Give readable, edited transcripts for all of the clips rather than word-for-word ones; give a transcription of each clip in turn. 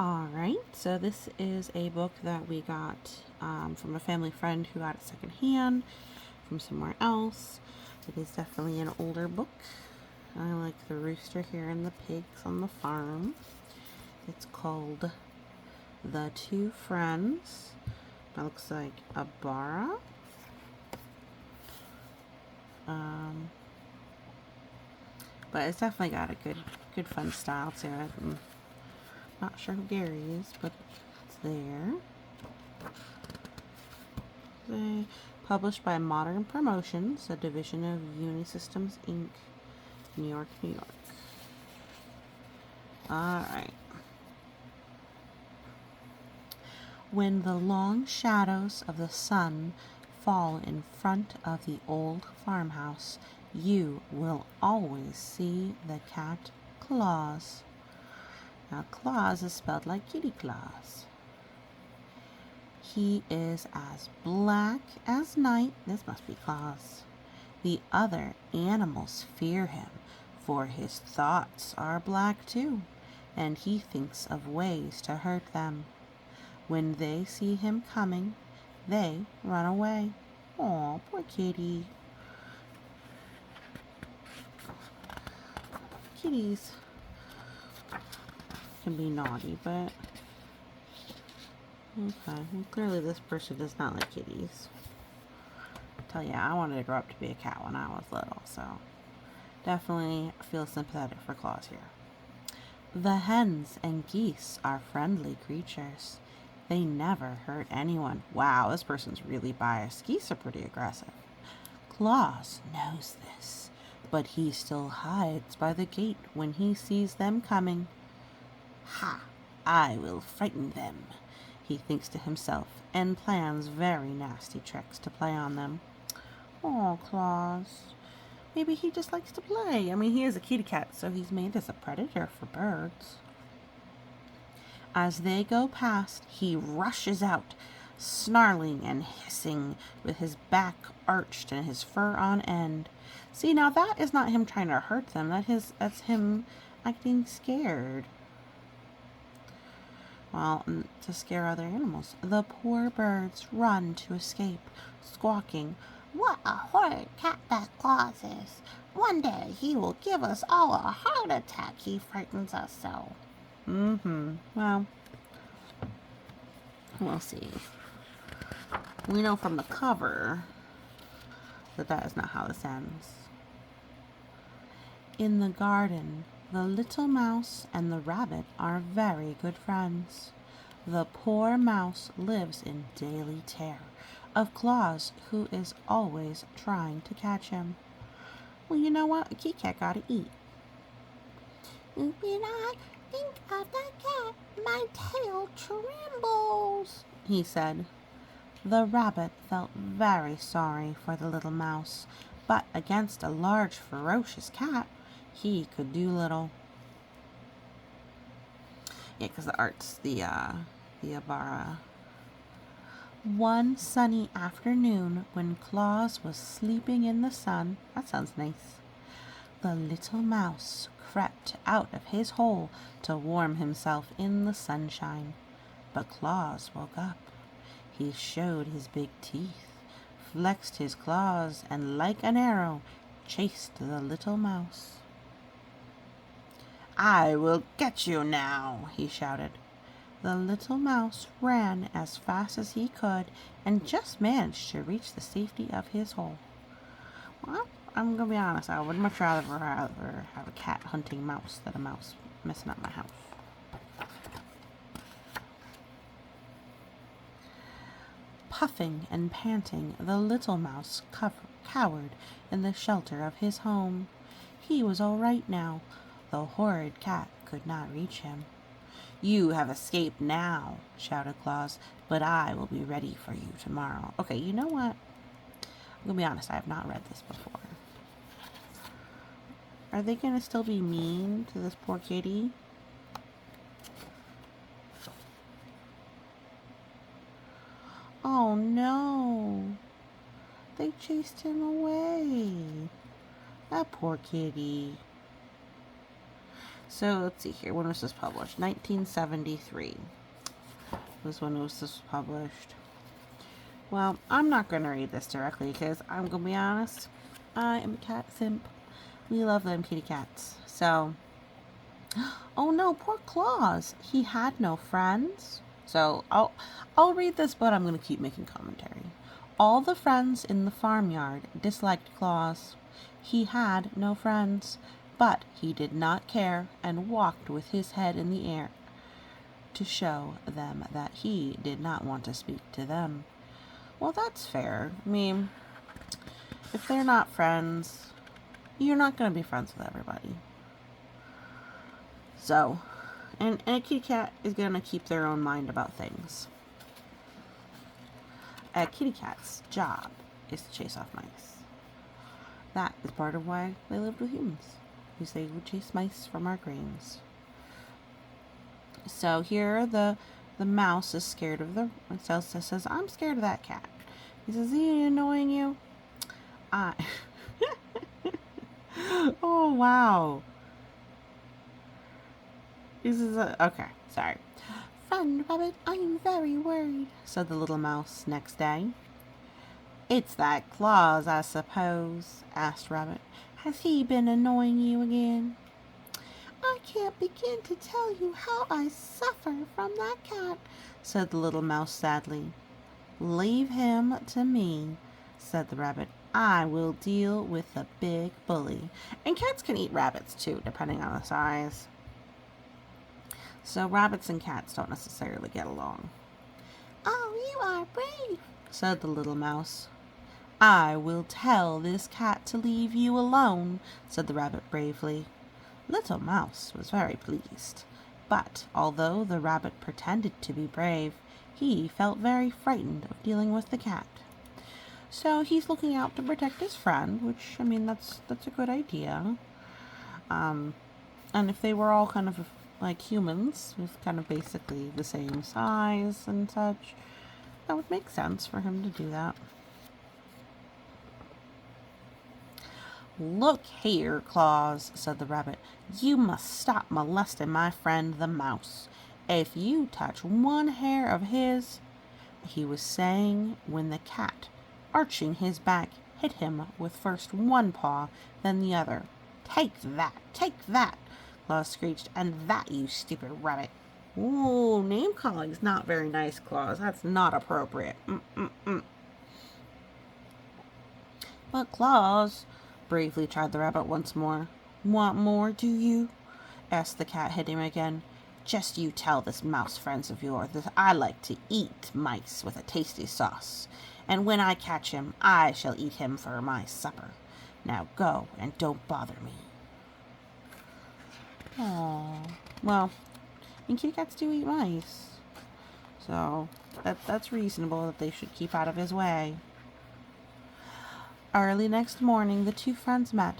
Alright, so this is a book that we got from a family friend who got it secondhand from somewhere else. It is definitely an older book. I like the rooster here and the pigs on the farm. It's called The Two Friends. That looks like Ibarra. But it's definitely got a good fun style to it. I'm not sure who Gary is, but it's there. Published by Modern Promotions, a division of Unisystems Inc., New York, New York. Alright. When the long shadows of the sun fall in front of the old farmhouse, you will always see the cat Claus. Now, Claus is spelled like Kitty Claus. He is as black as night. This must be Claus. The other animals fear him, for his thoughts are black too, and he thinks of ways to hurt them. When they see him coming, they run away. Aw, poor kitty. Kitties can be naughty, but okay. Well, clearly this person does not like kitties. I tell you, I wanted to grow up to be a cat when I was little, so definitely feel sympathetic for Claus here. The hens and geese are friendly creatures. They never hurt anyone. Wow, this person's really biased. Geese are pretty aggressive. Claus knows this, but he still hides by the gate when he sees them coming. Ha! I will frighten them, he thinks to himself, and plans very nasty tricks to play on them. Oh, Claus. Maybe he just likes to play. I mean, he is a kitty cat, so he's made as a predator for birds. As they go past, he rushes out, snarling and hissing, with his back arched and his fur on end. See, now that is not him trying to hurt them. That's him acting scared. Well, to scare other animals. The poor birds run to escape, squawking, "What a horrid cat that Claus is! One day he will give us all a heart attack, he frightens us so." Well, we'll see. We know from the cover that that is not how this ends. In the garden, the little mouse and the rabbit are very good friends. The poor mouse lives in daily terror of Claus, who is always trying to catch him. Well, you know what? A kitty cat gotta eat. When I think of the cat, my tail trembles, he said. The rabbit felt very sorry for the little mouse, but against a large, ferocious cat, he could do little. Yeah, because the art's the Ibarra. One sunny afternoon, when Claus was sleeping in the sun, that sounds nice, the little mouse crept out of his hole to warm himself in the sunshine. But Claus woke up. He showed his big teeth, flexed his claws, and like an arrow, chased the little mouse. "I will get you now," he shouted. The little mouse ran as fast as he could and just managed to reach the safety of his hole. Well, I'm going to be honest, I would much rather have a cat hunting mouse than a mouse messing up my house. Puffing and panting, the little mouse cowered in the shelter of his home. He was all right now. The horrid cat could not reach him. "You have escaped now," shouted Claus, "but I will be ready for you tomorrow." Okay, you know what? I'm going to be honest, I have not read this before. Are they going to still be mean to this poor kitty? Oh no! They chased him away. That poor kitty. So let's see here. When was this published? 1973 was when this was published. Well, I'm not going to read this directly because I'm going to be honest. I am a cat simp. We love them kitty cats. So, oh no, poor Claus. He had no friends. So I'll read this, but I'm going to keep making commentary. All the friends in the farmyard disliked Claus. He had no friends, but he did not care and walked with his head in the air to show them that he did not want to speak to them. Well, that's fair. I mean, if they're not friends, you're not going to be friends with everybody. So, and a kitty cat is going to keep their own mind about things. A kitty cat's job is to chase off mice. That is part of why they lived with humans, because they would chase mice from our grains. So here the mouse is scared of says, I'm scared of that cat. He says, is he annoying you? Oh, wow. He says, okay, sorry. Friend Rabbit, I am very worried, said the little mouse next day. It's that Claus, I suppose, asked Rabbit. Has he been annoying you again? I can't begin to tell you how I suffer from that cat, said the little mouse sadly. Leave him to me, said the rabbit. I will deal with the big bully. And cats can eat rabbits too, depending on the size. So rabbits and cats don't necessarily get along. Oh, you are brave, said the little mouse. I will tell this cat to leave you alone, said the rabbit bravely. Little Mouse was very pleased, but although the rabbit pretended to be brave, he felt very frightened of dealing with the cat. So he's looking out to protect his friend, which, I mean, that's a good idea. And if they were all kind of like humans, with kind of basically the same size and such, that would make sense for him to do that. Look here, Claus, said the rabbit. You must stop molesting my friend the mouse. If you touch one hair of his, he was saying when the cat, arching his back, hit him with first one paw, then the other. Take that, Claus screeched, and that, you stupid rabbit. Ooh, name calling's not very nice, Claus. That's not appropriate. But Claus, bravely tried the rabbit once more. Want more, do you? Asked the cat, hitting him again. Just you tell this mouse friends of yours that I like to eat mice with a tasty sauce, and when I catch him, I shall eat him for my supper. Now go, and don't bother me. Aww. Well, and kitty cats do eat mice, so that's reasonable that they should keep out of his way. Early next morning, the two friends met.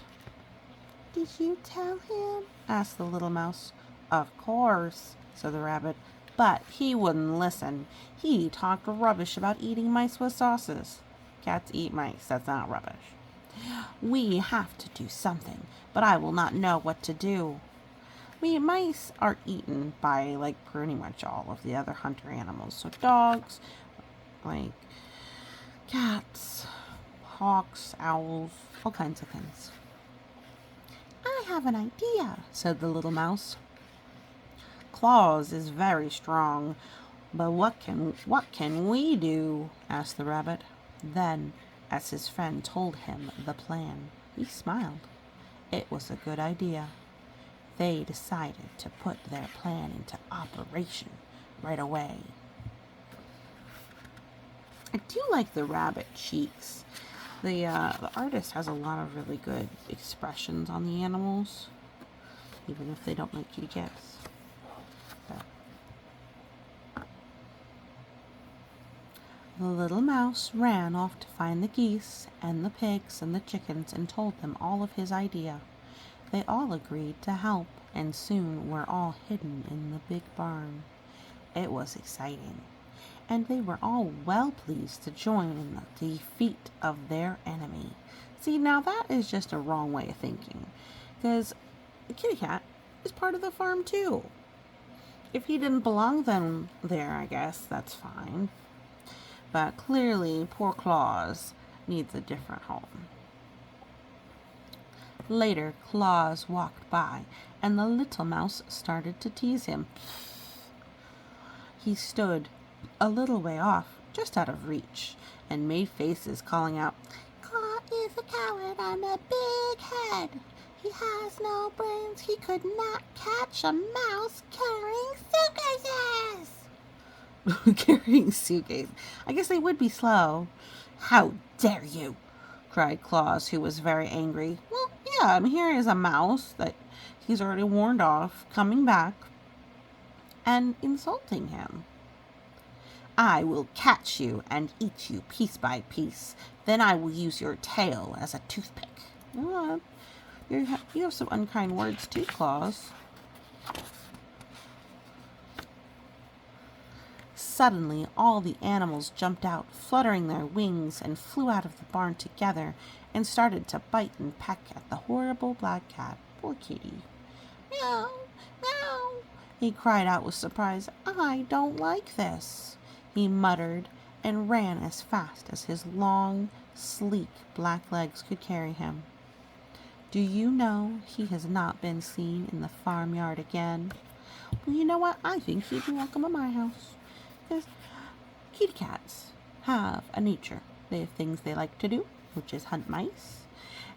Did you tell him? Asked the little mouse. Of course, said the rabbit, but he wouldn't listen. He talked rubbish about eating mice with sauces. Cats eat mice, that's not rubbish. We have to do something, but I will not know what to do. Mice are eaten by, like, pretty much all of the other hunter animals. So dogs, like, cats, hawks, owls, all kinds of things. I have an idea, said the little mouse. Claus is very strong, but what can we do? Asked the rabbit. Then, as his friend told him the plan, he smiled. It was a good idea. They decided to put their plan into operation right away. I do like the rabbit cheeks. The artist has a lot of really good expressions on the animals, even if they don't like kitty cats. The little mouse ran off to find the geese and the pigs and the chickens and told them all of his idea. They all agreed to help, and soon were all hidden in the big barn. It was exciting, and they were all well pleased to join in the defeat of their enemy. See, now that is just a wrong way of thinking, because a kitty cat is part of the farm too. If he didn't belong then there, I guess that's fine. But clearly, poor Claus needs a different home. Later, Claus walked by, and the little mouse started to tease him. He stood a little way off, just out of reach, and made faces, calling out, "Claw is a coward on a big head. He has no brains. He could not catch a mouse carrying suitcases." Carrying suitcases. I guess they would be slow. "How dare you!" cried Claus, who was very angry. Well, yeah, here is a mouse that he's already warned off, coming back and insulting him. "I will catch you and eat you piece by piece. Then I will use your tail as a toothpick." Oh, you have some unkind words too, Claus. Suddenly, all the animals jumped out, fluttering their wings, and flew out of the barn together and started to bite and peck at the horrible black cat. Poor kitty. "Meow, meow," he cried out with surprise. "I don't like this," he muttered, and ran as fast as his long, sleek black legs could carry him. Do you know he has not been seen in the farmyard again? Well, you know what? I think he'd be welcome at my house. Because kitty cats have a nature. They have things they like to do, which is hunt mice.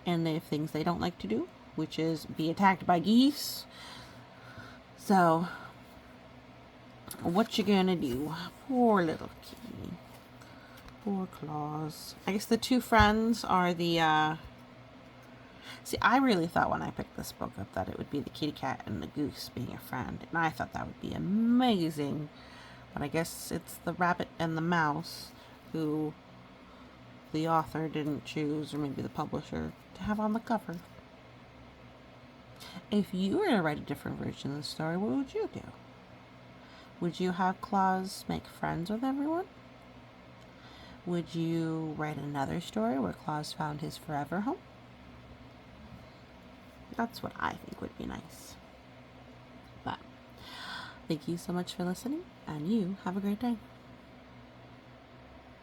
And they have things they don't like to do, which is be attacked by geese. So, what you gonna do? Poor little kitty. Poor Claus. I guess the two friends are the, See, I really thought when I picked this book up that it would be the kitty cat and the goose being a friend. And I thought that would be amazing. But I guess it's the rabbit and the mouse who the author didn't choose, or maybe the publisher, to have on the cover. If you were to write a different version of the story, what would you do? Would you have Claus make friends with everyone? Would you write another story where Claus found his forever home? That's what I think would be nice. But thank you so much for listening, and you have a great day.